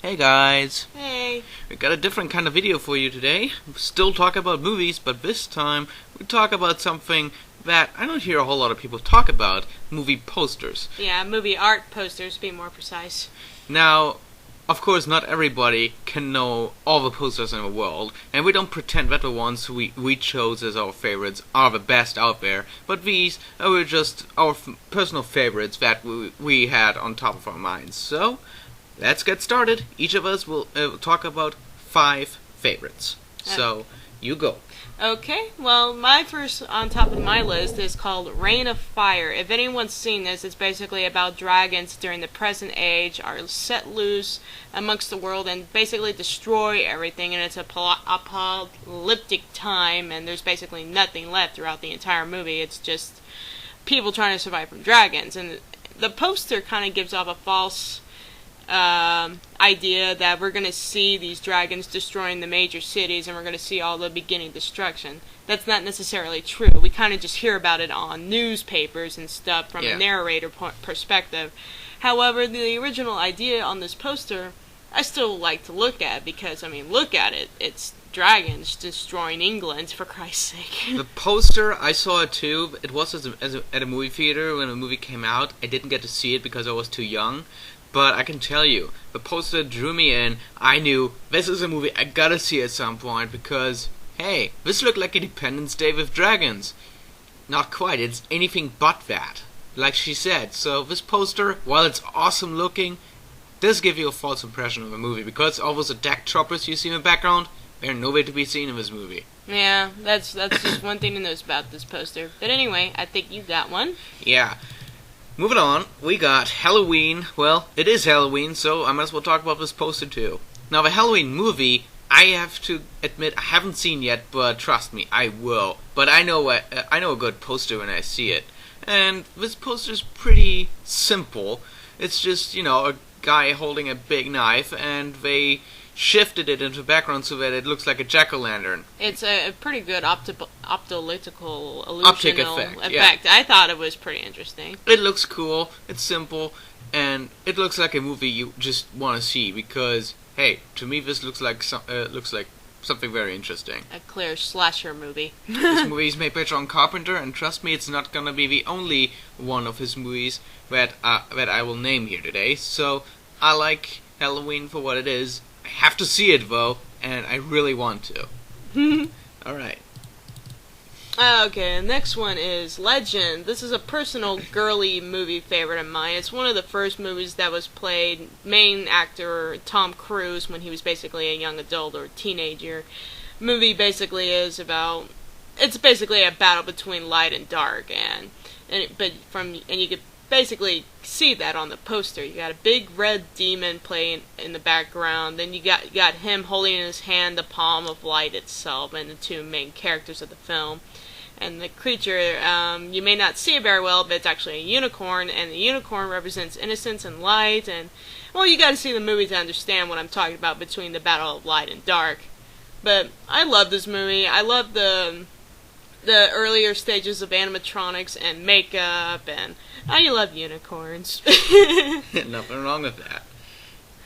Hey guys, Hey. we got a different kind of video for you today. We still talk about movies, but this time we talk about something that I don't hear a whole lot of people talk about, movie posters. Yeah, movie art posters, to be more precise. Now, of course, not everybody can know all the posters in the world, and we don't pretend that the ones we chose as our favorites are the best out there, but these are just our personal favorites that we had on top of our minds. So, let's get started. Each of us will talk about 5 favorites. So, you go. Okay, well, my first on top of my list is called Reign of Fire. If anyone's seen this, it's basically about dragons during the present age are set loose amongst the world and basically destroy everything, and it's a apocalyptic time, and there's basically nothing left throughout the entire movie. It's just people trying to survive from dragons, and the poster kind of gives off a false idea that we're going to see these dragons destroying the major cities and we're going to see all the beginning destruction. That's not necessarily true. We kind of just hear about it on newspapers and stuff from a narrator perspective. However, the original idea on this poster, I still like to look at because, I mean, look at it. It's dragons destroying England, for Christ's sake. The poster, I saw it too. It was at a movie theater when the movie came out. I didn't get to see it because I was too young. But I can tell you, the poster drew me in. I knew this is a movie I gotta see at some point because, hey, this looked like Independence Day with dragons. Not quite, it's anything but that, like she said. So this poster, while it's awesome looking, does give you a false impression of the movie because all those attack choppers you see in the background, they're nowhere to be seen in this movie. Yeah, that's just one thing to know about this poster. But anyway, I think you got one. Yeah. Moving on, we got Halloween. Well, it is Halloween, so I might as well talk about this poster too. Now, the Halloween movie, I have to admit, I haven't seen yet, but trust me, I will. But I know a good poster when I see it. And this poster's pretty simple. It's just, a guy holding a big knife, and they shifted it into the background so that it looks like a jack-o'-lantern. It's a pretty good optical illusional effect. Yeah. I thought it was pretty interesting. It looks cool, it's simple, and it looks like a movie you just want to see because, hey, to me this looks like something very interesting. A clear slasher movie. This movie is made by John Carpenter, and trust me, it's not gonna be the only one of his movies that I will name here today. So I like Halloween for what it is. I have to see it though, and I really want to. Alright. Okay, the next one is Legend. This is a personal girly movie favorite of mine. It's one of the first movies that was played, main actor Tom Cruise when he was basically a young adult or teenager. Movie basically is about, it's basically a battle between light and dark, and you could basically see that on the poster. You got a big red demon playing in the background, then you got him holding in his hand the palm of light itself, and the two main characters of the film. And the creature, you may not see it very well, but it's actually a unicorn, and the unicorn represents innocence and light, and, well, you gotta see the movie to understand what I'm talking about between the battle of light and dark. But I love this movie. I love the earlier stages of animatronics and makeup, and I love unicorns. Nothing wrong with that.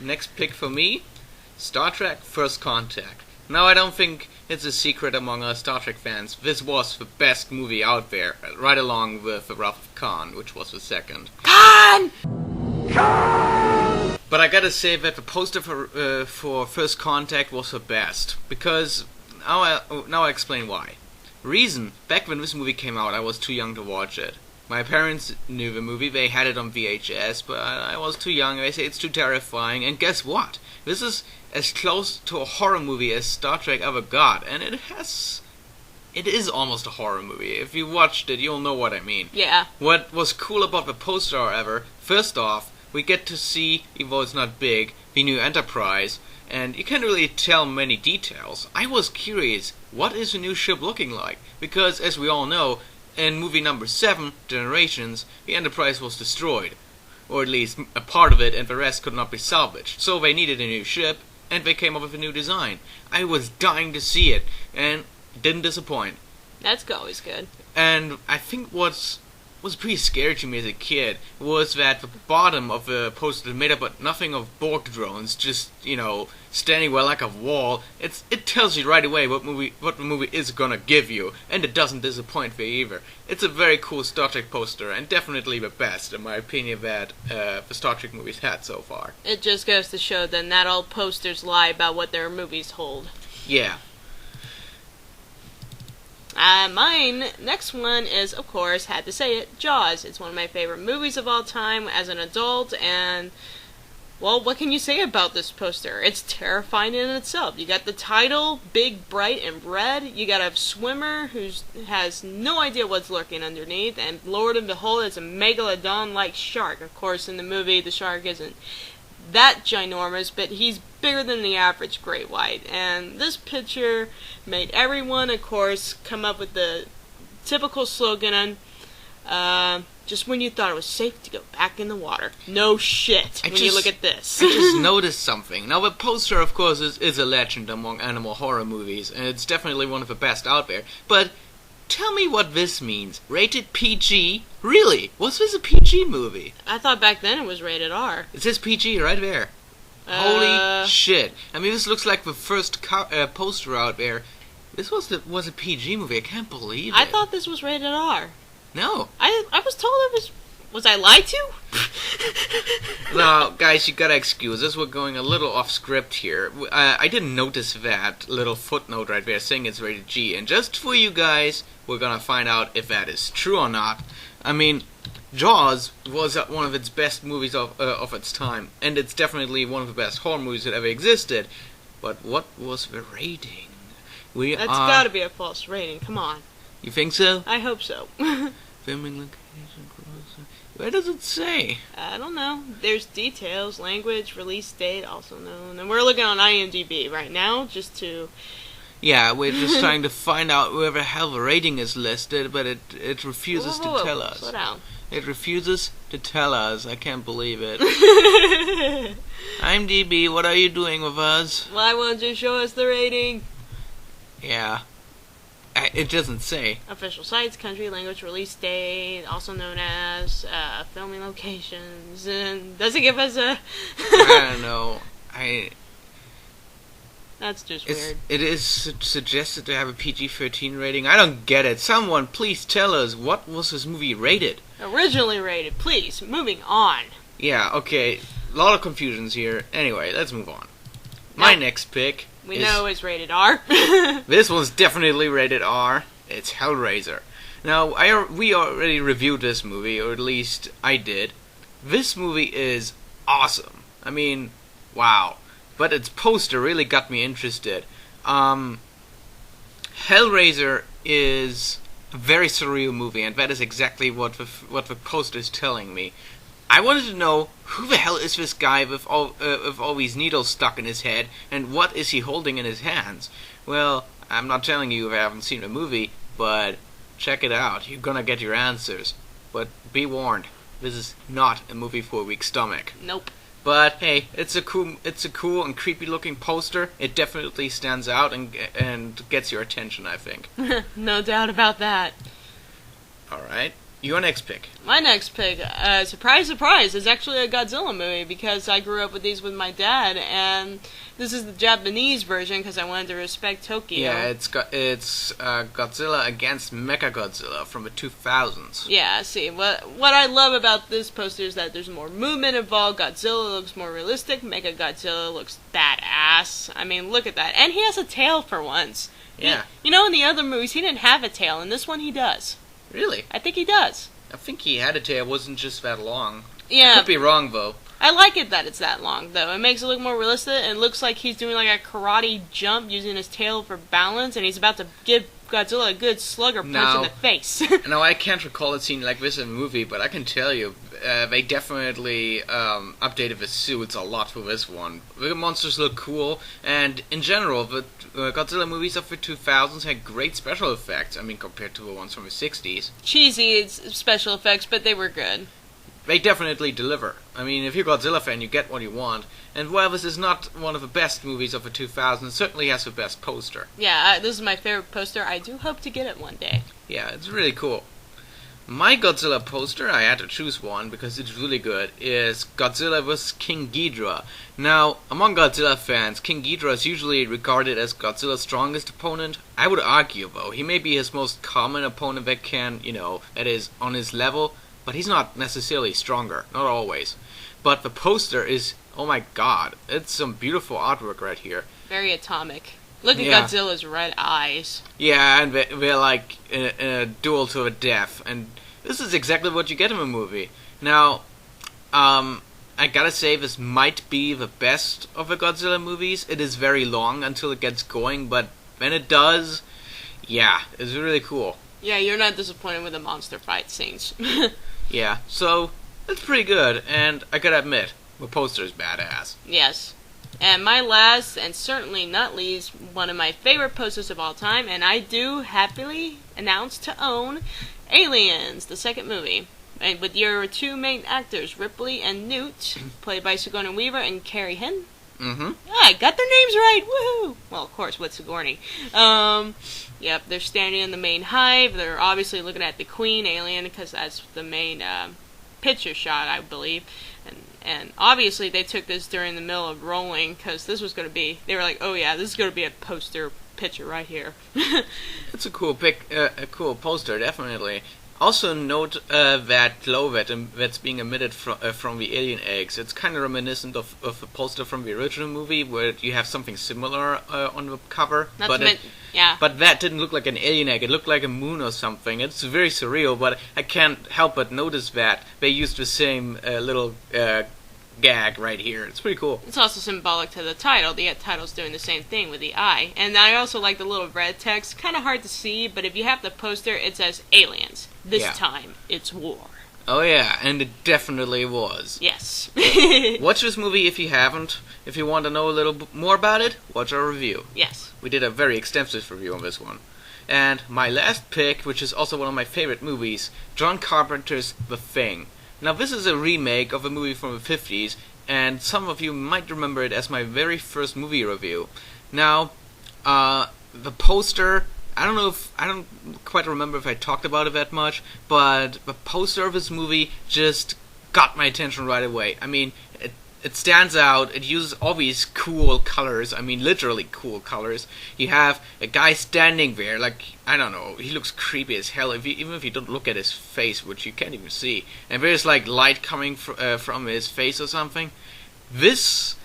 Next pick for me, Star Trek First Contact. Now, I don't think it's a secret among us Star Trek fans. This was the best movie out there, right along with The Wrath of Khan, which was the second. Khan! But I gotta say that the poster for First Contact was the best, because now I explain why. Reason, back when this movie came out, I was too young to watch it. My parents knew the movie, they had it on VHS, but I was too young, they say it's too terrifying, and guess what? This is as close to a horror movie as Star Trek ever got, and it is almost a horror movie. If you watched it, you'll know what I mean. Yeah. What was cool about the poster, however, first off, we get to see, even though it's not big, the new Enterprise, and you can't really tell many details. I was curious, what is the new ship looking like? Because, as we all know, in movie number 7, Generations, the Enterprise was destroyed. Or at least a part of it, and the rest could not be salvaged. So they needed a new ship, and they came up with a new design. I was dying to see it, and it didn't disappoint. That's always good. And I think what's was pretty scary to me as a kid was that the bottom of the poster is made up of nothing of Borg drones, just, standing well like a wall. It tells you right away what the movie is gonna give you, and it doesn't disappoint me either. It's a very cool Star Trek poster, and definitely the best, in my opinion, that the Star Trek movies had so far. It just goes to show that not all posters lie about what their movies hold. Yeah. Mine, next one is, of course, had to say it, Jaws. It's one of my favorite movies of all time as an adult, and, well, what can you say about this poster? It's terrifying in itself. You got the title, big, bright, and red. You got a swimmer who has no idea what's lurking underneath, and Lord and behold, it's a megalodon-like shark. Of course, in the movie, the shark isn't that ginormous, but he's bigger than the average great white. And this picture made everyone, of course, come up with the typical slogan on, just when you thought it was safe to go back in the water. No shit, you look at this. I just noticed something. Now, the poster, of course, is a legend among animal horror movies, and it's definitely one of the best out there. But tell me what this means. Rated PG? Really? Was this a PG movie? I thought back then it was rated R. It says PG right there. Holy shit. I mean, this looks like the first poster out there. This was a PG movie. I can't believe it. I thought this was rated R. No. I was told it was... Was I lied to? Now, guys, you gotta excuse us. We're going a little off script here. I didn't notice that little footnote right there saying it's rated G. And just for you guys, we're gonna find out if that is true or not. I mean, Jaws was one of its best movies of its time. And it's definitely one of the best horror movies that ever existed. But what was the rating? That's gotta be a false rating. Come on. You think so? I hope so. Filming location... Where does it say? I don't know. There's details, language, release date, also known. And we're looking on IMDb right now, just to... Yeah, we're just trying to find out where the hell the rating is listed, but it refuses to tell us. Slow down. It refuses to tell us. I can't believe it. IMDb, what are you doing with us? Why won't you show us the rating? Yeah. It doesn't say. Official sites, country, language, release date, also known as filming locations, and does it give us a... I don't know. That's just weird. It is suggested to have a PG-13 rating. I don't get it. Someone please tell us, what was this movie rated? Originally rated, please. Moving on. Yeah, okay. A lot of confusions here. Anyway, let's move on. My next pick... We know it's rated R. This one's definitely rated R. It's Hellraiser. Now, we already reviewed this movie, or at least I did. This movie is awesome. I mean, wow. But its poster really got me interested. Hellraiser is a very surreal movie, and that is exactly what the poster is telling me. I wanted to know, who the hell is this guy with all these needles stuck in his head, and what is he holding in his hands? Well, I'm not telling you if I haven't seen the movie, but check it out. You're gonna get your answers. But be warned, this is not a movie for a weak stomach. Nope. But hey, it's a cool and creepy looking poster. It definitely stands out and gets your attention, I think. No doubt about that. All right. Your next pick. My next pick, surprise, surprise, is actually a Godzilla movie because I grew up with these with my dad, and this is the Japanese version because I wanted to respect Tokyo. Yeah, it's Godzilla against Mechagodzilla from the 2000s. Yeah, see, what I love about this poster is that there's more movement involved. Godzilla looks more realistic. Mechagodzilla looks badass. I mean, look at that. And he has a tail for once. Yeah. In the other movies, he didn't have a tail. In this one, he does. Really? I think he does. I think he had a tail. It wasn't just that long. Yeah. I could be wrong, though. I like it that it's that long, though. It makes it look more realistic. It looks like he's doing like a karate jump using his tail for balance, and he's about to give Godzilla a good slugger punch in the face. Now, I can't recall a scene like this in a movie, but I can tell you, they definitely updated the suits a lot for this one. The monsters look cool, and in general, the Godzilla movies of the 2000s had great special effects. I mean, compared to the ones from the 60s. Cheesy special effects, but they were good. They definitely deliver. I mean, if you're a Godzilla fan, you get what you want. And while this is not one of the best movies of the 2000s, it certainly has the best poster. Yeah, this is my favorite poster. I do hope to get it one day. Yeah, it's really cool. My Godzilla poster, I had to choose one because it's really good, is Godzilla vs. King Ghidorah. Now, among Godzilla fans, King Ghidorah is usually regarded as Godzilla's strongest opponent. I would argue, though, he may be his most common opponent that is on his level, but he's not necessarily stronger, not always. But the poster is, oh my god, it's some beautiful artwork right here. Very atomic. Look at Godzilla's red eyes. Yeah, and they're like in a duel to the death, and this is exactly what you get in a movie. Now, I gotta say, this might be the best of the Godzilla movies. It is very long until it gets going, but when it does, yeah, it's really cool. Yeah, you're not disappointed with the monster fight scenes. Yeah, so it's pretty good, and I gotta admit, the poster is badass. Yes. And my last, and certainly not least, one of my favorite posters of all time, and I do happily announce to own Aliens, the second movie. And with your two main actors, Ripley and Newt, played by Sigourney Weaver and Carrie Henn. Mm-hmm. I got their names right! Woohoo! Well, of course, with Sigourney. Yep, they're standing in the main hive. They're obviously looking at the Queen alien, because that's the main picture shot, I believe. And obviously they took this during the middle of rolling, because this was going to be, they were like, oh yeah, this is going to be a poster picture right here. It's a cool a cool poster, definitely. Also note that glow that's being emitted from the alien eggs. It's kind of reminiscent of the poster from the original movie, where you have something similar on the cover. But that didn't look like an alien egg. It looked like a moon or something. It's very surreal, but I can't help but notice that they used the same little gag right here. It's pretty cool. It's also symbolic to the title. The title's doing the same thing with the eye. And I also like the little red text. Kind of hard to see, but if you have the poster, it says aliens. This time, it's war. Oh yeah, and it definitely was. Yes. Watch this movie if you haven't. If you want to know a little more about it, watch our review. Yes. We did a very extensive review on this one. And my last pick, which is also one of my favorite movies, John Carpenter's The Thing. Now, this is a remake of a movie from the 50s, and some of you might remember it as my very first movie review. Now, the poster, I don't quite remember if I talked about it that much, but the poster of this movie just got my attention right away. I mean, it stands out. It uses all these cool colors. I mean, literally cool colors. You have a guy standing there, like, I don't know, he looks creepy as hell, even if you don't look at his face, which you can't even see. And there's, like, light coming from his face or something. This,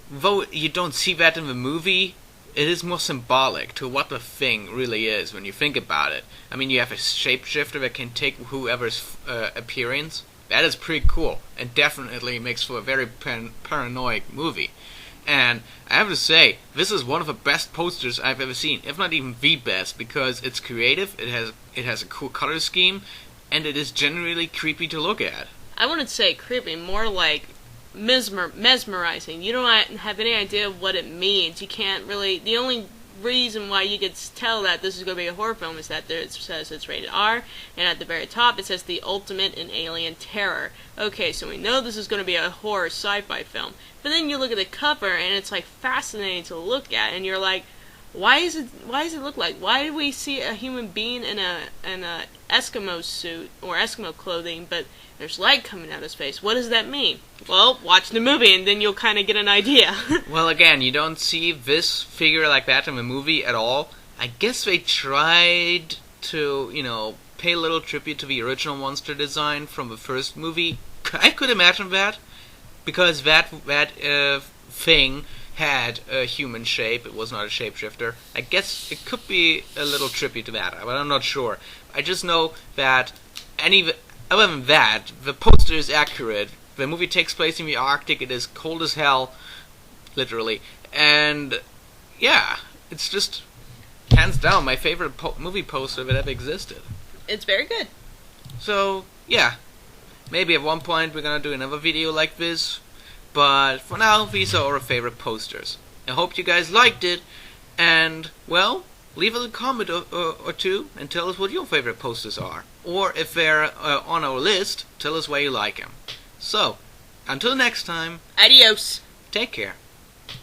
though you don't see that in the movie, it is more symbolic to what the Thing really is when you think about it. I mean, you have a shapeshifter that can take whoever's appearance. That is pretty cool, and definitely makes for a very paranoid movie. And I have to say, this is one of the best posters I've ever seen, if not even the best, because it's creative, it has a cool color scheme, and it is genuinely creepy to look at. I wouldn't say creepy, more like mesmerizing. You don't have any idea of what it means. You can't really, the only reason why you could tell that this is going to be a horror film is that there it says it's rated R, and at the very top it says the ultimate in alien terror. Okay, so we know this is going to be a horror sci-fi film, but then you look at the cover and it's like fascinating to look at, and you're like, why does it look like? Why do we see a human being in a Eskimo suit or Eskimo clothing, but there's light coming out of his face? What does that mean? Well, watch the movie and then you'll kind of get an idea. Well, again, you don't see this figure like that in the movie at all. I guess they tried to, pay a little tribute to the original monster design from the first movie. I could imagine that, because that thing had a human shape. It was not a shapeshifter. I guess it could be a little tribute to that, but I'm not sure. I just know that other than that, the poster is accurate. The movie takes place in the Arctic. It is cold as hell, literally. And, yeah, it's just, hands down, my favorite movie poster that ever existed. It's very good. So, yeah. Maybe at one point we're gonna do another video like this. But for now, these are our favorite posters. I hope you guys liked it. And, well, leave a comment or two and tell us what your favorite posters are. Or if they're on our list, tell us why you like them. So, until next time. Adios. Take care.